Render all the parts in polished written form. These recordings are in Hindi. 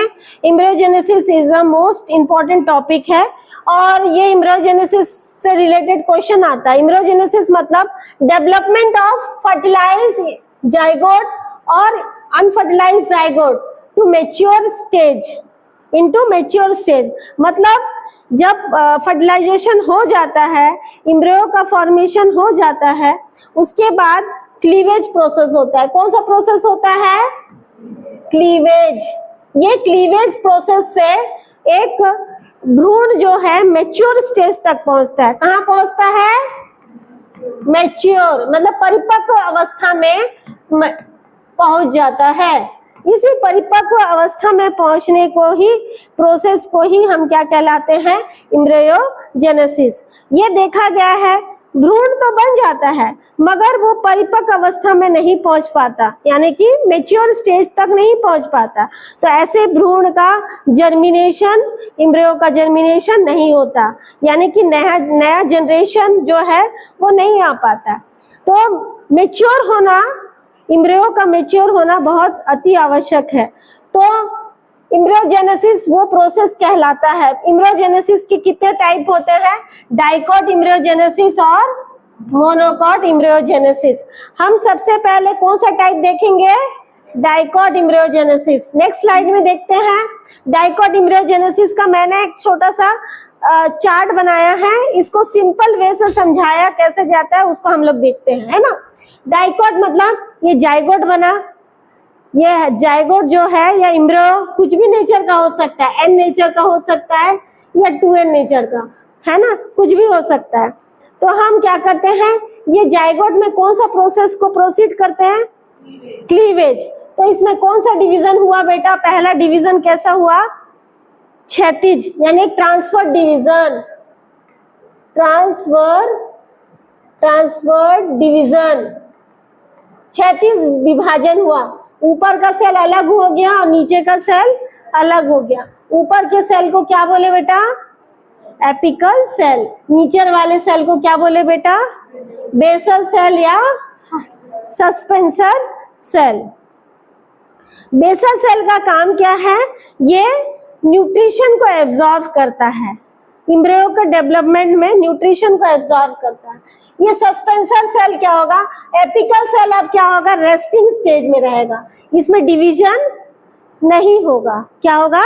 में embryogenesis is the most important topic है और ये एम्ब्रियोजेनेसिस से रिलेटेड क्वेश्चन आता है। एम्ब्रियोजेनेसिस मतलब डेवलपमेंट ऑफ फर्टिलाइज्ड जाइगोट और unfertilized zygote to mature stage into mature stage. मतलब जब फर्टिलाइजेशन हो जाता है, एम्ब्रियो का फॉर्मेशन हो जाता है, उसके बाद क्लीवेज प्रोसेस होता है। कौन सा प्रोसेस होता है? क्लीवेज। ये क्लीवेज प्रोसेस से एक भ्रूण जो है मैच्योर स्टेज तक पहुंचता है। कहाँ पहुंचता है? मैच्योर मतलब परिपक्व अवस्था में पहुंच जाता है। इसी परिपक्व अवस्था में पहुंचने को ही प्रोसेस को ही हम क्या कहलाते हैं? एम्ब्रियोजेनेसिस। ये देखा गया है भ्रूण तो बन जाता है मगर वो परिपक्व अवस्था में नहीं पहुंच पाता, यानी कि मैच्योर स्टेज तक नहीं पहुंच पाता। तो ऐसे भ्रूण का जर्मिनेशन, एम्ब्रियो का जर्मिनेशन नहीं होता, यानी कि नया जनरेशन जो है वो नहीं आ पाता। तो मैच्योर होना, एम्ब्रियो का मैच्योर होना बहुत अति आवश्यक है। तो एम्ब्रियोजेनेसिस वो प्रोसेस कहलाता है। एम्ब्रियोजेनेसिस के कितने टाइप होते हैं? डाइकॉट एम्ब्रियोजेनेसिस और मोनोकॉट एम्ब्रियोजेनेसिस। हम सबसे पहले कौन सा टाइप देखेंगे? Dicot embryogenesis. नेक्स्ट स्लाइड में देखते हैं। डाइकॉट एम्ब्रियोजेनेसिस का मैंने एक छोटा सा चार्ट बनाया है, इसको सिंपल वे से समझाया कैसे जाता है उसको हम लोग देखते हैं, है ना। डाइकॉट मतलब ये जाइगोट बना, ये जाइगोट जो है या एम्ब्रियो कुछ भी नेचर का हो सकता है, एन नेचर का हो सकता है या 2n नेचर का, है ना, कुछ भी हो सकता है। तो हम क्या करते हैं, ये जाइगोट में कौन सा प्रोसेस को प्रोसीड करते हैं? क्लीवेज। तो इसमें कौन सा डिवीजन हुआ बेटा? पहला डिवीजन कैसा हुआ? क्षैतिज, यानी ट्रांसफर डिवीजन, ट्रांसफर डिवीजन, क्षैतिज विभाजन हुआ। ऊपर का सेल अलग हो गया और नीचे का सेल अलग हो गया। ऊपर के सेल को क्या बोले बेटा? Apical cell. नीचे वाले सेल को क्या बोले बेटा? बेसल सेल या सस्पेंसर सेल। बेसल सेल का काम क्या है? ये न्यूट्रिशन को एब्जॉर्ब करता है, एम्ब्रियो के डेवलपमेंट में न्यूट्रिशन को एब्जॉर्ब करता है। ये सस्पेंसर सेल क्या होगा? एपिकल सेल अब क्या होगा? रेस्टिंग स्टेज में रहेगा, इसमें डिवीजन नहीं होगा। क्या होगा?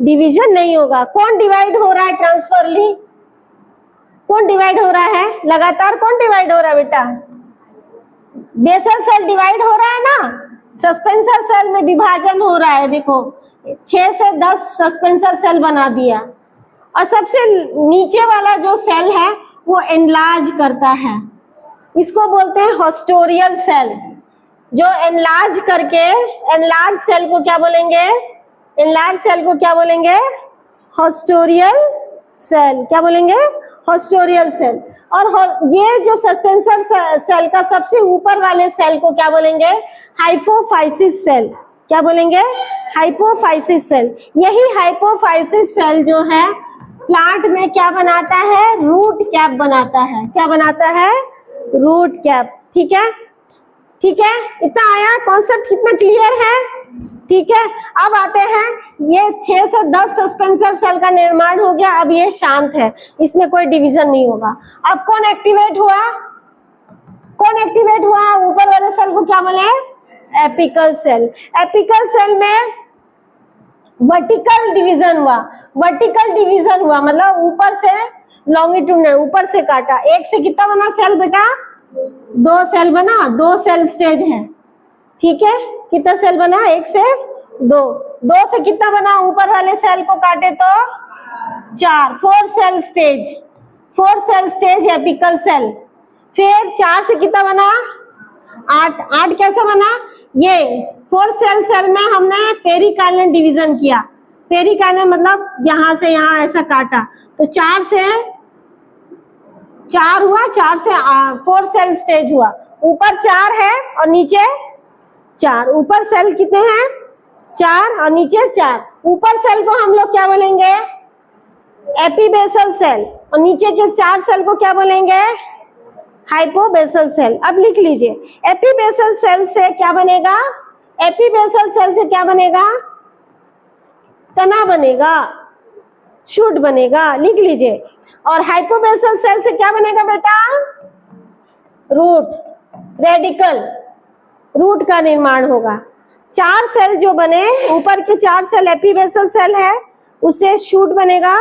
डिवीजन नहीं होगा। कौन डिवाइड हो रहा है ट्रांसफरली? कौन डिवाइड हो रहा है लगातार? कौन डिवाइड हो रहा है बेटा? बेसल सेल डिवाइड हो रहा है ना, सस्पेंसर सेल में विभाजन हो रहा है। देखो 6 से 10 सस्पेंसर सेल बना दिया और सबसे नीचे वाला जो सेल है वो एनलार्ज करता है, इसको बोलते हैं हॉस्टोरियल सेल। जो एनलार्ज करके, एनलार्ज सेल को क्या बोलेंगे? एनलार्ज सेल को क्या बोलेंगे? Haustorial cell. क्या बोलेंगे? Haustorial cell. और ये जो सस्पेंसर सेल का सबसे ऊपर वाले सेल को क्या बोलेंगे? Hypophysis cell. क्या बोलेंगे? Hypophysis cell. यही हाइपोफाइसिस सेल जो है प्लांट में क्या बनाता है? रूट कैप बनाता है। क्या बनाता है? Root cap. ठीक है, ठीक है, इतना आया? कॉन्सेप्ट कितना क्लियर है? ठीक है। अब आते हैं, ये 6 से 10 सस्पेंसर सेल का निर्माण हो गया। अब ये शांत है, इसमें कोई डिवीजन नहीं होगा। अब कौन एक्टिवेट हुआ? कौन एक्टिवेट हुआ? ऊपर वाले सेल को क्या बोले? Apical cell. एपिकल सेल में वर्टिकल डिवीजन हुआ। वर्टिकल डिवीजन हुआ मतलब ऊपर से लॉन्गिट्यूडनल, ऊपर से काटा। एक से कितना बना सेल बेटा? 2 सेल बना। 2 सेल स्टेज है, ठीक है। कितना सेल बना? 1 से 2। 2 से कितना बना? ऊपर वाले सेल को काटे तो 4। 4 cell stage, 4 cell stage apical cell. फिर 4 से कितना बना? 8। 8 कैसे बना? ये 4 सेल में हमने पेरिकाइनल डिवीजन किया। पेरिकाइनल मतलब यहां से यहां ऐसा काटा, तो 4 से 4 हुआ, 4 से 4 सेल स्टेज हुआ। ऊपर 4 है और नीचे 4। ऊपर सेल कितने हैं? 4 और नीचे 4। ऊपर सेल को हम लोग क्या बोलेंगे? Epibasal cell. और नीचे के 4 सेल को क्या बोलेंगे? Hypobasal cell. अब लिख लीजिए, एपीबेसल सेल से क्या बनेगा? एपीबेसल सेल से क्या बनेगा? तना बनेगा, शूट बनेगा, लिख लीजिए। और हाइपोबेसल सेल से क्या बनेगा बेटा? रूट, रेडिकल, रूट का निर्माण होगा। 4 सेल जो बने, ऊपर के 4 सेल एपीबेसल सेल है, उससे शूट बनेगा,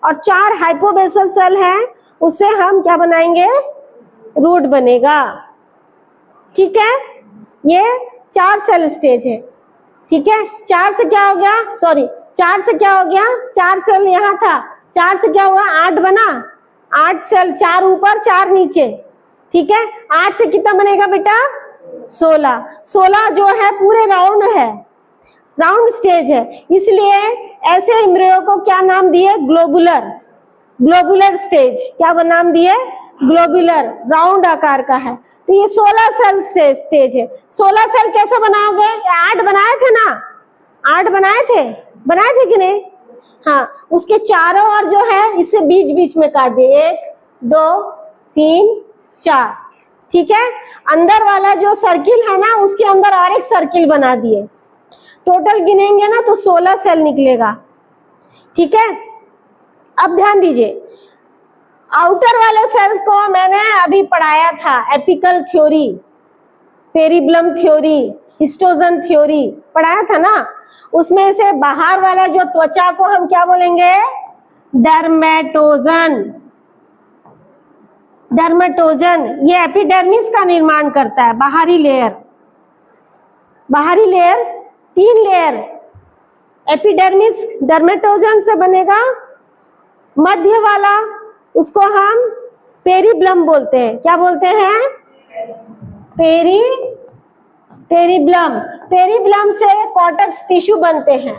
और 4 हाइपोबेसल सेल है, उससे हम क्या बनाएंगे? रूट बनेगा। ठीक है, ये 4 सेल स्टेज है। ठीक है, 4 से क्या हो गया? सॉरी, 4 से क्या हो गया? 4 सेल यहाँ था, 4 से क्या हुआ? 8 बना, 8 सेल, 4 ऊपर 4 नीचे। ठीक है, 8 से कितना बनेगा बेटा? 16। 16 जो है पूरे राउंड है, राउंड स्टेज है, इसलिए ऐसे एम्ब्रियो को क्या नाम दिए? Globular, globular stage. क्या नाम दिए? ग्लोबुलर, राउंड आकार का है। तो ये 16 सेल स्टेज है। 16 सेल कैसे बनाओगे? 8 बनाए थे ना, 8 बनाए थे कि नहीं? हाँ, उसके चारों ओर जो है इसे बीच बीच में काट दिए, 1 2 3 4। ठीक है, अंदर वाला जो सर्किल है ना, उसके अंदर और एक सर्किल बना दिए। टोटल गिनेंगे ना तो 16 सेल निकलेगा। ठीक है, अब ध्यान दीजिए, आउटर वाले सेल्स को मैंने अभी पढ़ाया था, apical theory, पेरिब्लम theory, histogen theory पढ़ाया था ना। उसमें से बाहर वाला जो त्वचा को हम क्या बोलेंगे? डर्मेटोजन। डर्मेटोजन ये एपिडर्मिस का निर्माण करता है, बाहरी लेयर। बाहरी लेयर 3 लेयर, एपिडर्मिस डर्मेटोजन से बनेगा। मध्य वाला उसको हम पेरिब्लम बोलते हैं। क्या बोलते हैं? पेरिब्लम। पेरिब्लम से कॉर्टेक्स टिश्यू बनते हैं,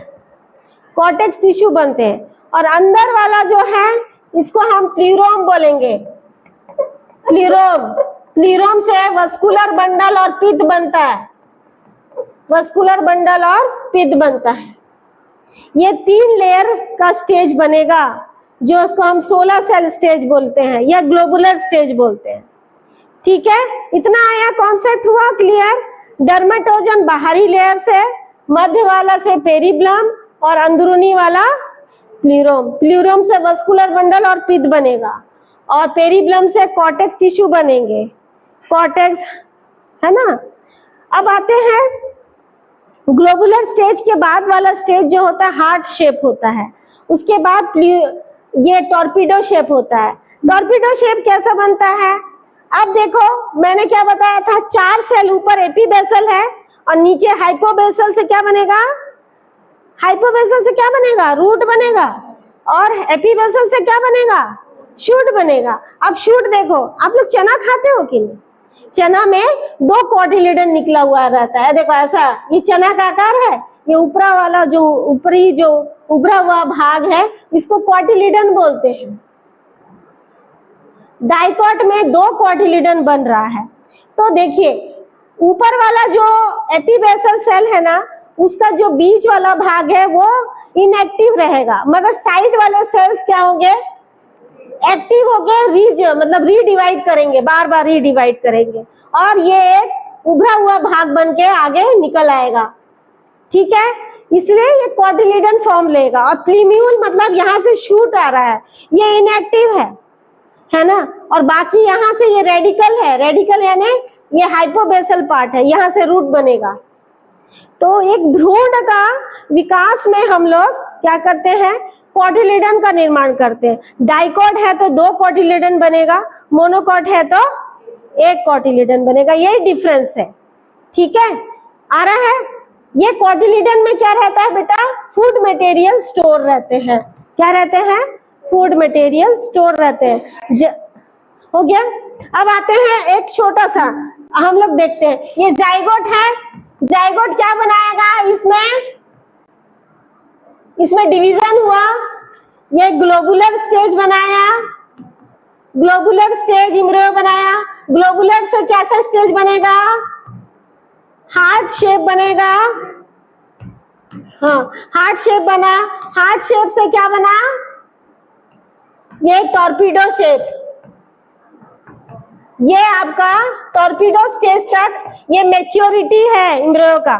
कॉर्टेक्स टिश्यू बनते हैं। और अंदर वाला जो है इसको हम प्लूरोम बोलेंगे। प्लूरोम, प्लूरोम से वस्कुलर बंडल और पित्त बनता है, वस्कुलर बंडल और पित्त बनता है। ये 3 लेयर का स्टेज बनेगा, जो उसको हम 16 सेल स्टेज बोलते हैं या ग्लोबुलर स्टेज बोलते हैं। ठीक है, इतना आया, कॉन्सेप्ट हुआ क्लियर? डर्मेटोजन बाहरी लेयर से, मध्य वाला से पेरिब्लम, और अंदरूनी वाला प्लूरोम। प्लूरोम से वस्कुलर बंडल और पित्त बनेगा, और पेरिब्लम से कॉर्टेक्स टिश्यू बनेंगे, कॉर्टेक्स, है ना। अब आते हैं ग्लोबुलर स्टेज के बाद वाला स्टेज जो होता है हार्ट शेप होता है। उसके बाद ये टॉर्पिडो शेप होता है। टॉर्पिडो शेप कैसा बनता है? अब देखो, मैंने क्या बताया था? 4 सेल ऊपर एपीबेसल है और नीचे हाइपोबेसल से क्या बनेगा? हाइपोबेसल से क्या बनेगा? रूट बनेगा। और एपीबेसल से क्या बनेगा? शूट बनेगा। अब शूट देखो, आप लोग चना खाते हो कि नहीं? चना में 2 कॉटिलिडन निकला हुआ रहता है, देखो ऐसा, ये चना का आकार है। ये ऊपरा वाला जो ऊपरी जो उभरा हुआ भाग है, इसको कॉटिलिडन बोलते हैं। डाइकॉट में 2 कॉटिलिडन बन रहा है। तो देखिए, ऊपर वाला जो एपीबेसल सेल है ना, उसका जो बीच वाला भाग है वो इनएक्टिव रहेगा, मगर साइड वाले सेल्स क्या होंगे? एक्टिव हो गए, मतलब रीडिवाइड करेंगे, बार बार रीडिवाइड करेंगे, और ये एक उभरा हुआ भाग बन के आगे निकल आएगा। ठीक है, इसलिए ये कॉटिलिडन फॉर्म लेगा। और प्रीम्यूल मतलब यहाँ से शूट आ रहा है, ये इनएक्टिव है ना। और बाकी यहाँ से ये रेडिकल है, रेडिकल यानी ये हाइपोबेसल पार्ट है, यहाँ से रूट बनेगा। तो एक भ्रूण का विकास में हम लोग क्या करते हैं? कॉटिलिडन का निर्माण करते हैं। डाइकॉट है तो 2 कॉटिलिडन बनेगा, मोनोकॉट है तो 1 कॉटिलिडन बनेगा, यही डिफरेंस है। ठीक है, आ रहा है? ये कॉटिलिडन में क्या रहता है बेटा? फूड मटेरियल स्टोर रहते हैं। क्या रहते हैं? फूड मटेरियल स्टोर रहते हैं। हो गया। अब आते हैं एक छोटा सा, हम लोग देखते हैं, ये जाइगोट है। जाइगोट क्या बनाएगा? इसमें डिवीजन हुआ, ये ग्लोबुलर स्टेज बनाया, ग्लोबुलर स्टेज एम्ब्रियो बनाया। ग्लोबुलर से कैसा स्टेज बनेगा? हार्ट शेप बनेगा। हाँ, हार्ट शेप बना। हार्ट शेप से क्या बना? ये टॉर्पिडो शेप। ये आपका टॉर्पिडो स्टेज तक ये मैच्योरिटी है एम्ब्रियो का।